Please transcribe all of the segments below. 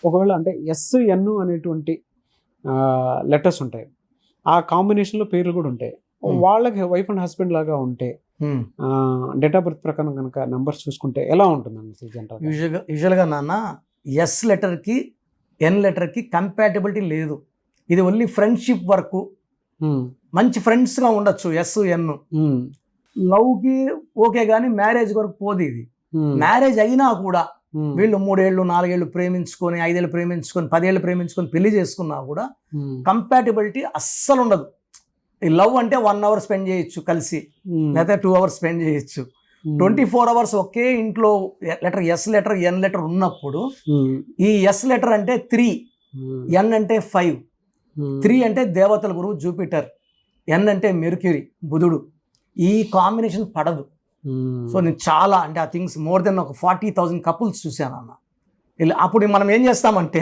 ఒకవేళ అంటే ఎన్ అనేటువంటి లెటర్స్ ఉంటాయి, ఆ కాంబినేషన్లో పేర్లు కూడా ఉంటాయి. వాళ్ళకి వైఫ్ అండ్ హస్బెండ్ లాగా ఉంటే డేట్ ఆఫ్ బర్త్ ప్రకారం కనుక నెంబర్స్ చూసుకుంటే ఎలా ఉంటుందండి జనరల్? యూజువల్గా నాన్న ఎస్ లెటర్కి ఎన్ లెటర్కి కంపాటబిలిటీ లేదు. ఇది ఓన్లీ ఫ్రెండ్షిప్ వరకు, మంచి ఫ్రెండ్స్గా ఉండొచ్చు ఎస్ ఎన్. లవ్కి ఓకే కానీ మ్యారేజ్ వరకు పోదు ఇది. మ్యారేజ్ అయినా కూడా వీళ్ళు 3 ఏళ్ళు 4 ఏళ్ళు ప్రేమించుకొని 5 ఏళ్ళు ప్రేమించుకొని 10 ఏళ్ళు ప్రేమించుకొని పెళ్లి చేసుకున్నా కూడా కంపాటబిలిటీ అస్సలు ఉండదు. ఈ లవ్ అంటే 1 అవర్ స్పెండ్ చేయొచ్చు కలిసి, లేదా 2 అవర్స్ స్పెండ్ చేయొచ్చు. 24 అవర్స్ ఒకే ఇంట్లో letter S letter N letter ఉన్నప్పుడు ఈ ఎస్ లెటర్ అంటే 3, ఎన్ అంటే 5. 3 అంటే దేవతల గురువు జూపిటర్, ఎన్ అంటే మెర్క్యూరీ బుధుడు. ఈ కాంబినేషన్ పడదు. సో నేను చాలా అంటే ఆ థింగ్స్ మోర్ దెన్ ఒక 40,000 కపుల్స్ చూశాను అన్న. అప్పుడు మనం ఏం చేస్తామంటే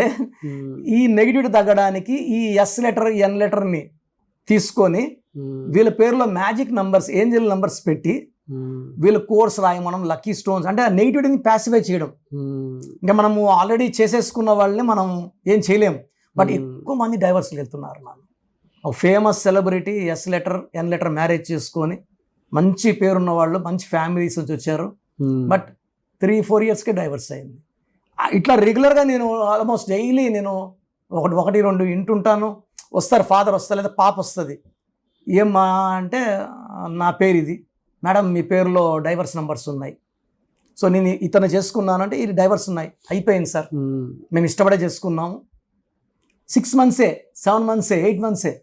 ఈ నెగిటివిటీ తగ్గడానికి ఈ ఎస్ లెటర్ ఎన్ లెటర్ని తీసుకొని వీళ్ళ పేరులో మ్యాజిక్ నంబర్స్, ఏంజల్ నంబర్స్ పెట్టి వీళ్ళు కోర్స్ రాయమనం, లక్కీ స్టోన్స్, అంటే నెగిటివిటీని ప్యాసిఫై చేయడం. ఇంకా మనము ఆల్రెడీ చేసేసుకున్న వాళ్ళని మనం ఏం చేయలేము. బట్ ఎక్కువ మంది డైవర్స్కి వెళ్తున్నారు. ఒక famous celebrity S letter N letter marriage చేసుకొని మంచి పేరున్న వాళ్ళు, మంచి ఫ్యామిలీస్ నుంచి వచ్చారు. బట్ 3-4 ఇయర్స్కే డైవర్స్ అయింది. ఇట్లా రెగ్యులర్గా నేను ఆల్మోస్ట్ డైలీ నేను 1-2 వింటుంటాను. వస్తారు, ఫాదర్ వస్తారు లేదా పాప వస్తుంది. ఏమ్మా అంటే నా పేరు ఇది మేడం, మీ పేరులో డైవర్స్ నెంబర్స్ ఉన్నాయి. సో నేను ఇతను చేసుకున్నానంటే ఇది డైవర్స్ ఉన్నాయి, అయిపోయింది సార్, మేము ఇష్టపడే చేసుకున్నాము. 6 మంత్సే 7 మంత్సే 8 మంత్సే.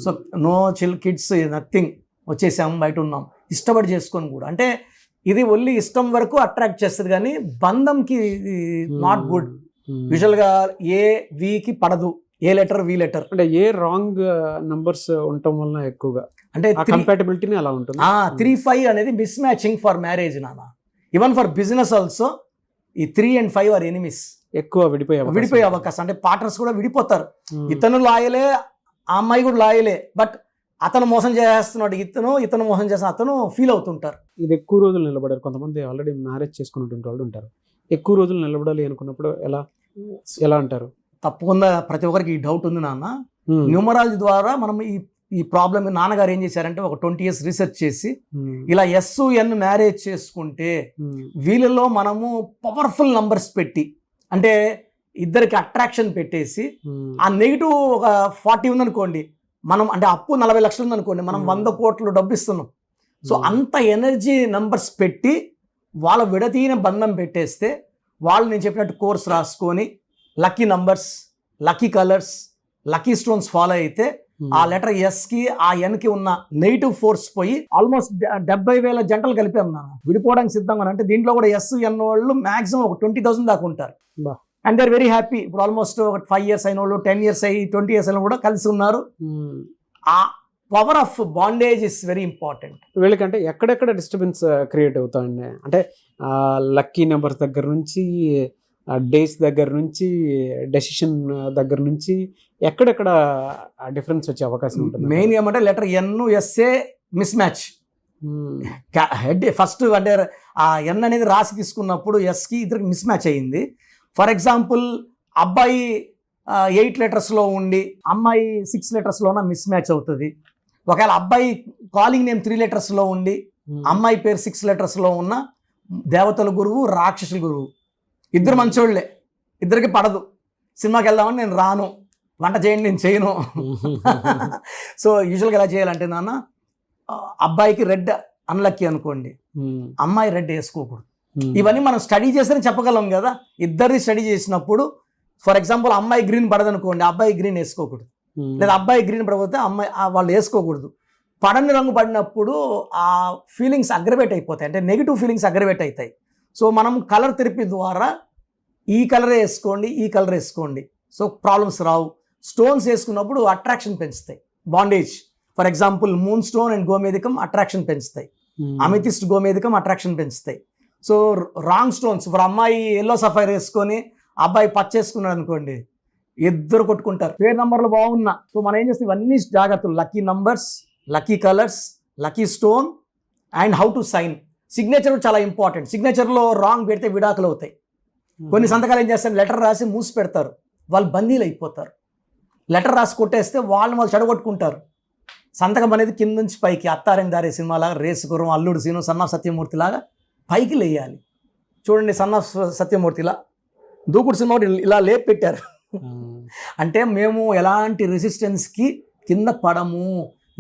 సో నో కిడ్స్ నథింగ్, వచ్చేసాము, బయట ఉన్నాం, ఇష్టపడి చేసుకొని కూడా. అంటే ఇది ఓన్లీ ఇష్టం వరకు అట్రాక్ట్ చేస్తుంది కానీ బంధంకి నాట్ గుడ్. యూజువల్గా ఏ వికి పడదు, ఏ లెటర్ వి లెటర్. అంటే ఏ రాంగ్ నంబర్స్ ఉండటం వల్ల ఎక్కువగా అంటే కంపాటబిలిటీని అలా ఉంటుంది. 3-5 అనేది మిస్ మ్యాచింగ్ ఫర్ మ్యారేజ్ నాన్న. ఈవెన్ ఫర్ బిజినెస్ ఆల్సో ఈ 3 and 5 ఆర్ ఎనిమీస్. ఎక్కువ విడిపోయే అవకాశం. అంటే పార్ట్నర్స్ కూడా విడిపోతారు. ఇతను లాయలే, ఆ అమ్మాయి కూడా లాయలే, బట్ అతను మోసం చేస్తున్నాడు, ఇతను మోసం చేసిన అతను ఫీల్ అవుతుంటారు. ఇది ఎక్కువ రోజులు నిలబడారు. కొంతమంది ఆల్రెడీ మ్యారేజ్ చేసుకున్నటువంటి వాళ్ళు ఉంటారు. ఎక్కువ రోజులు నిలబడాలి అనుకున్నప్పుడు ఎలా అంటారు? తప్పకుండా ప్రతి ఒక్కరికి ఈ డౌట్ ఉంది నాన్న. న్యూమరాలజీ ద్వారా మనం ఈ ప్రాబ్లమ్ నాన్నగారు ఏం చేశారంటే ఒక 20 years రీసెర్చ్ చేసి ఇలా ఎస్ ఎన్ మ్యారేజ్ చేసుకుంటే వీళ్ళలో మనము పవర్ఫుల్ నంబర్స్ పెట్టి, అంటే ఇద్దరికి అట్రాక్షన్ పెట్టేసి, ఆ నెగిటివ్ ఒక 40 ఉందనుకోండి, మనం అంటే అప్పు 40 లక్షలు ఉందనుకోండి, మనం 100 కోట్లు డబ్బు ఇస్తున్నాం. సో అంత ఎనర్జీ నంబర్స్ పెట్టి వాళ్ళ విడతీయన బంధం పెట్టేస్తే వాళ్ళు నేను చెప్పినట్టు కోర్స్ రాసుకొని lucky numbers, lucky colours, lucky stones follow అయితే ఆ లెటర్ ఎస్కి ఆ ఎన్కి ఉన్న నెగిటివ్ ఫోర్స్ పోయి ఆల్మోస్ట్ 70,000 జంటలు కలిపాం నాన్న విడిపోవడానికి సిద్ధంగా. అంటే దీంట్లో కూడా ఎస్ ఎన్ వాళ్ళు మాక్సిమం ఒక 20,000 దాకా ఉంటారు. And they are very happy. ఇప్పుడు ఆల్మోస్ట్ ఒక 5 years అయిన వాళ్ళు, 10 years అయ్యి 20 years అయిన కూడా కలిసి ఉన్నారు. ఆ power of bondage is very important. వీళ్ళకంటే ఎక్కడెక్కడ డిస్టర్బెన్స్ క్రియేట్ అవుతాయండి? అంటే లక్కీ నెంబర్స్ దగ్గర నుంచి, డేస్ దగ్గర నుంచి, డెసిషన్ దగ్గర నుంచి ఎక్కడెక్కడ డిఫరెన్స్ వచ్చే అవకాశం ఉంటుంది? మెయిన్ ఏమంటే లెటర్ ఎన్ ఎస్ఏ మిస్ మ్యాచ్. హెడ్ ఫస్ట్ అంటే ఆ ఎన్ అనేది రాసి తీసుకున్నప్పుడు ఎస్కి ఇద్దరికి మిస్ మ్యాచ్ అయ్యింది. ఫర్ ఎగ్జాంపుల్ అబ్బాయి 8 letersలో ఉండి అమ్మాయి 6 letersలోన మిస్ మ్యాచ్ అవుతుంది. ఒకవేళ అబ్బాయి కాలింగ్ నేమ్ 3 letersలో ఉండి అమ్మాయి పేరు 6 letersలో ఉన్న దేవతల గురువు, రాక్షసుల గురువు, ఇద్దరు మంచోళ్లే, ఇద్దరికి పడదు. సినిమాకి వెళ్దామని నేను రాను, వంట చేయండి నేను చేయను. సో యూజువల్గా ఎలా చేయాలంటే నాన్న, అబ్బాయికి రెడ్ అన్లక్కీ అనుకోండి, అమ్మాయి రెడ్ వేసుకోకూడదు. ఇవన్నీ మనం స్టడీ చేస్తేనే చెప్పగలం కదా. ఇద్దరిని స్టడీ చేసినప్పుడు ఫర్ ఎగ్జాంపుల్ అమ్మాయి గ్రీన్ పడదనుకోండి, అబ్బాయి గ్రీన్ వేసుకోకూడదు. లేదా అబ్బాయి గ్రీన్ పడకపోతే అమ్మాయి వాళ్ళు వేసుకోకూడదు. పడని రంగు పడినప్పుడు ఆ ఫీలింగ్స్ అగ్రవేట్ అయిపోతాయి, అంటే నెగిటివ్ ఫీలింగ్స్ అగ్రవేట్ అవుతాయి. సో మనం కలర్ థెరపీ ద్వారా ఈ కలరే వేసుకోండి, ఈ కలర్ వేసుకోండి, సో ప్రాబ్లమ్స్ రావు. స్టోన్స్ వేసుకున్నప్పుడు అట్రాక్షన్ పెంచుతాయి, bondage. For example moon stone and గోమేధికం అట్రాక్షన్ పెంచుతాయి, అమితిస్ట్ గోమేధికం అట్రాక్షన్ పెంచుతాయి. సో రాంగ్ స్టోన్స్, ఇప్పుడు అమ్మాయి ఎల్లో సఫైర్ వేసుకొని అబ్బాయి పచ్చేసుకున్నాడు అనుకోండి, ఇద్దరు కొట్టుకుంటారు. పేరు నంబర్లు బాగున్నా. సో మనం ఏం చేస్తాం, ఇవన్నీ జాగ్రత్తలు, lucky numbers, lucky colours, lucky stone and how to sign. Signature చాలా ఇంపార్టెంట్. సిగ్నేచర్లో రాంగ్ పెడితే విడాకులు అవుతాయి. కొన్ని సంతకాలు ఏం చేస్తారు, లెటర్ రాసి మూసి పెడతారు, వాళ్ళు బందీలు అయిపోతారు. లెటర్ రాసి కొట్టేస్తే వాళ్ళు చెడగొట్టుకుంటారు. సంతకం అనేది కింద నుంచి పైకి, అత్తారింగ్ దారే సినిమాలాగా, రేసు గుర్రం, అల్లుడు సీను, సన్ ఆఫ్ సత్యమూర్తి లాగా పైకి లేయాలి. చూడండి, సన్ ఆఫ్ సత్యమూర్తిలా దూకుడు సినిమా ఇలా లేపి పెట్టారు. అంటే మేము ఎలాంటి రెసిస్టెన్స్కి కింద పడము,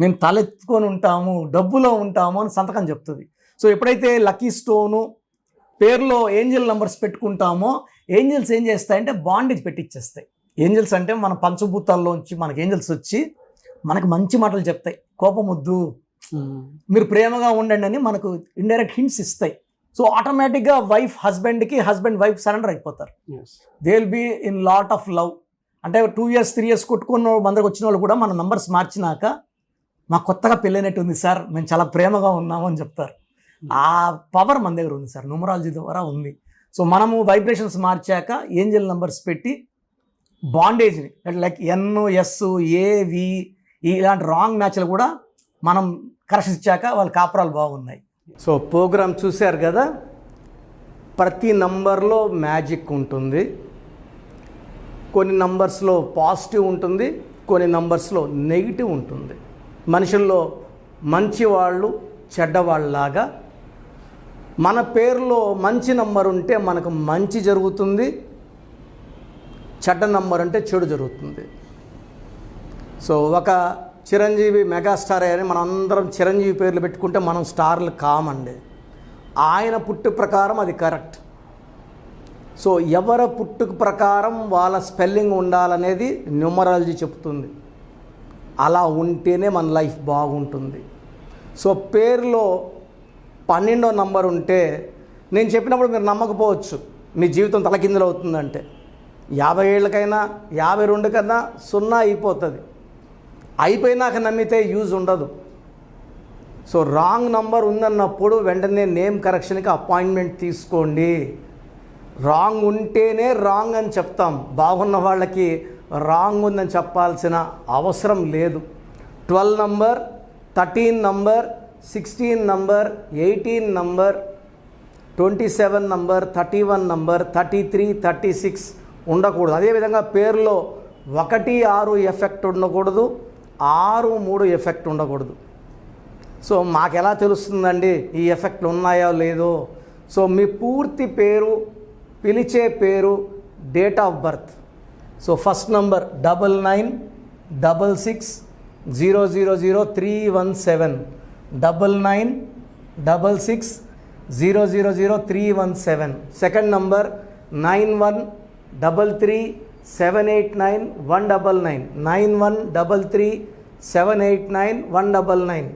మేము తలెత్తుకొని ఉంటాము, డబ్బులో ఉంటాము అని సంతకం చెప్తుంది. సో ఎప్పుడైతే లక్కీ స్టోను పేరులో ఏంజల్ నంబర్స్ పెట్టుకుంటామో, ఏంజల్స్ ఏం చేస్తాయంటే బాండేజ్ పెట్టిచ్చేస్తాయి. ఏంజల్స్ అంటే మన పంచభూతాల్లోంచి మనకి ఏంజల్స్ వచ్చి మనకు మంచి మాటలు చెప్తాయి. కోపముద్దు, మీరు ప్రేమగా ఉండండి అని మనకు ఇండైరెక్ట్ హింట్స్ ఇస్తాయి. సో ఆటోమేటిక్గా వైఫ్ హస్బెండ్కి, హస్బెండ్ వైఫ్ సరెండర్ అయిపోతారు. They will be in lot of love. అంటే 2 years 3 years కొట్టుకున్న మందరికి వచ్చిన వాళ్ళు కూడా మన నంబర్స్ మార్చినాక మాకు కొత్తగా పెళ్ళైనట్టు ఉంది సార్, మేము చాలా ప్రేమగా ఉన్నాము అని చెప్తారు. ఆ పవర్ మన దగ్గర ఉంది సార్, న్యూమరాలజీ ద్వారా ఉంది. సో మనము వైబ్రేషన్స్ మార్చాక ఏంజల్ నంబర్స్ పెట్టి బాండేజ్ని లైక్ ఎన్, ఎస్, ఏ, వి ఇలాంటి రాంగ్ మ్యాచ్లు కూడా మనం కరెక్షన్ ఇచ్చాక వాళ్ళ కాపురాలు బాగున్నాయి. సో ప్రోగ్రామ్ చూశారు కదా, ప్రతి నంబర్లో మ్యాజిక్ ఉంటుంది. కొన్ని నంబర్స్లో పాజిటివ్ ఉంటుంది, కొన్ని నంబర్స్లో నెగిటివ్ ఉంటుంది. మనుషుల్లో మంచివాళ్ళు చెడ్డవాళ్ళలాగా మన పేరులో మంచి నంబర్ ఉంటే మనకు మంచి జరుగుతుంది, చెడ్డ నంబర్ అంటే చెడు జరుగుతుంది. సో ఒక చిరంజీవి మెగాస్టార్ అని మనం అందరం చిరంజీవి పేర్లు పెట్టుకుంటే మనం స్టార్లు కామండి. ఆయన పుట్టు ప్రకారం అది కరెక్ట్. సో ఎవరి పుట్టుక ప్రకారం వాళ్ళ స్పెల్లింగ్ ఉండాలనేది న్యూమరాలజీ చెప్తుంది. అలా ఉంటేనే మన లైఫ్ బాగుంటుంది. సో పేరులో 12వ నంబర్ ఉంటే నేను చెప్పినప్పుడు మీరు నమ్మకపోవచ్చు, మీ జీవితం తలకిందులు అవుతుందంటే 50 ఏళ్ళకైనా 52 కన్నా 0 అయిపోతుంది. అయిపోయినాక నమ్మితే యూజ్ ఉండదు. సో రాంగ్ నంబర్ ఉందన్నప్పుడు వెంటనే నేమ్ కరెక్షన్కి అపాయింట్మెంట్ తీసుకోండి. రాంగ్ ఉంటేనే రాంగ్ అని చెప్తాం, బాగున్న వాళ్ళకి రాంగ్ ఉందని చెప్పాల్సిన అవసరం లేదు. 12 number, 13 number, 16 number, 18 number, 27 number, 31 number, 33, 36 ఉండకూడదు. అదేవిధంగా పేరులో 1, 6 ఎఫెక్ట్ ఉండకూడదు, 6, 3 ఎఫెక్ట్ ఉండకూడదు. సో మాకు ఎలా తెలుస్తుందండి ఈ ఎఫెక్ట్లు ఉన్నాయో లేదో? సో మీ పూర్తి పేరు, పిలిచే పేరు, date of birth. So first number 9966000317, 9966000317. Second number 9133789199, 9133789199,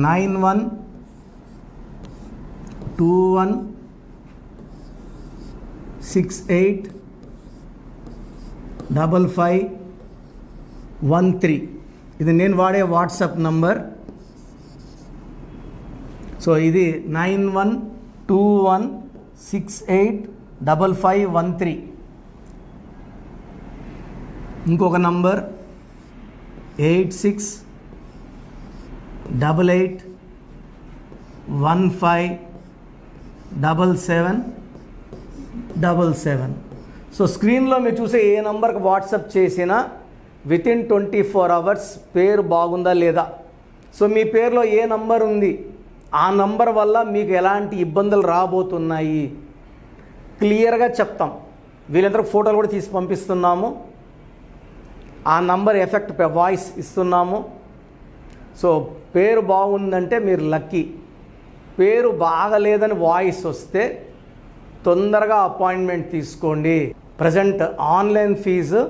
9121685513. ఇది నేను వాడే వాట్సాప్ నంబర్. సో ఇది 9121685513. ఇంకొక నంబర్ 8688157777. సో స్క్రీన్లో మీరు చూసే ఏ నంబర్కి వాట్సాప్ చేసినా వితిన్ 24 hours పేరు బాగుందా లేదా. సో మీ పేరులో ఏ నంబర్ ఉంది, ఆ నంబర్ వల్ల మీకు ఎలాంటి ఇబ్బందులు రాబోతున్నాయి క్లియర్గా చెప్తాం. వీళ్ళందరికీ ఫోటోలు కూడా తీసి పంపిస్తున్నాము. ఆ నంబర్ ఎఫెక్ట్ వాయిస్ ఇస్తున్నాము. సో పేరు బాగుందంటే మీరు లక్కీ. పేరు బాగలేదని వాయిస్ వస్తే తొందరగా అపాయింట్మెంట్ తీసుకోండి. ప్రజెంట్ ఆన్లైన్ ఫీజు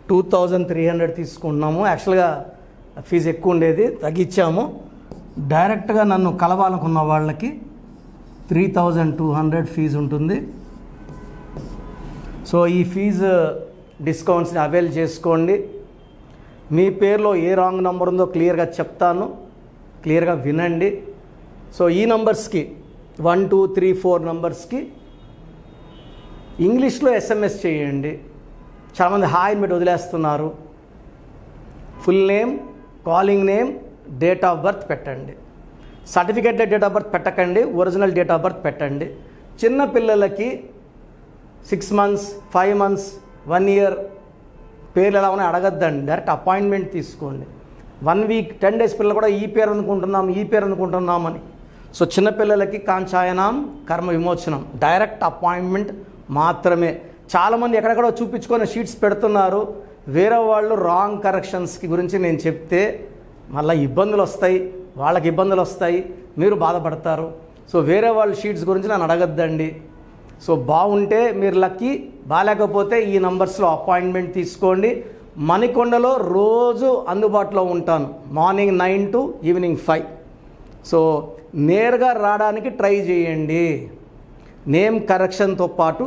2300 తీసుకుంటున్నాము. యాక్చువల్గా ఫీజు ఎక్కువ ఉండేది, తగ్గించాము. డైరెక్ట్గా నన్ను కలవాలనుకున్న వాళ్ళకి 3200 ఫీజు ఉంటుంది. సో ఈ ఫీజు డిస్కౌంట్స్ని అవైల్ చేసుకోండి. మీ పేరులో ఏ రాంగ్ నెంబర్ ఉందో క్లియర్గా చెప్తాను, క్లియర్గా వినండి. సో ఈ నంబర్స్కి 1, 2, 3, 4 నంబర్స్కి ఇంగ్లీష్లో SMS చేయండి. చాలామంది హాయ్ మీరు వదిలేస్తున్నారు. Full name, calling name, date of birth పెట్టండి. సర్టిఫికేట్ డేట్ ఆఫ్ బర్త్ పెట్టకండి, ఒరిజినల్ డేట్ ఆఫ్ బర్త్ పెట్టండి. చిన్న పిల్లలకి 6 months 5 months 1 year పేర్లు ఎలా ఉన్నాయి అడగద్దండి, డైరెక్ట్ అపాయింట్మెంట్ తీసుకోండి. 1 week 10 days పిల్లలు కూడా ఈ పేరు అనుకుంటున్నామని. సో చిన్నపిల్లలకి కాంచాయనం కర్మ విమోచనం డైరెక్ట్ అపాయింట్మెంట్ మాత్రమే. చాలామంది ఎక్కడెక్కడో చూపించుకొని షీట్స్ పెడుతున్నారు. వేరే వాళ్ళు రాంగ్ కరెక్షన్స్కి గురించి నేను చెప్తే మళ్ళీ ఇబ్బందులు వస్తాయి, వాళ్ళకి ఇబ్బందులు వస్తాయి, మీరు బాధపడతారు. సో వేరే వాళ్ళ షీట్స్ గురించి నన్ను అడగద్దండి. సో బాగుంటే మీరు లక్కీ, బాగాలేకపోతే ఈ నంబర్స్లో అపాయింట్మెంట్ తీసుకోండి. మణికొండలో రోజు అందుబాటులో ఉంటాను, మార్నింగ్ 9 to ఈవినింగ్ 5. సో నేరుగా రావడానికి ట్రై చేయండి. నేమ్ కరెక్షన్తో పాటు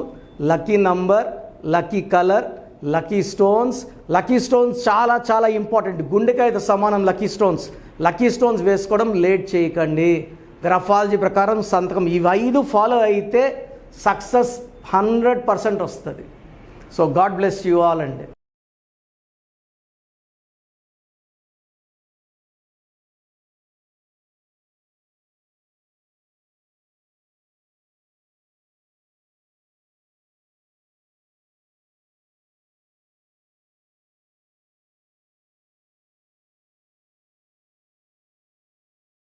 lucky number, lucky colour, lucky stones చాలా చాలా ఇంపార్టెంట్. గుండెకాయతో సమానం లక్కీ స్టోన్స్ వేసుకోవడం లేట్ చేయకండి. గ్రఫాలజీ ప్రకారం సంతకం ఇవి 5 ఫాలో అయితే సక్సెస్ 100% వస్తుంది. So God bless you all అండి.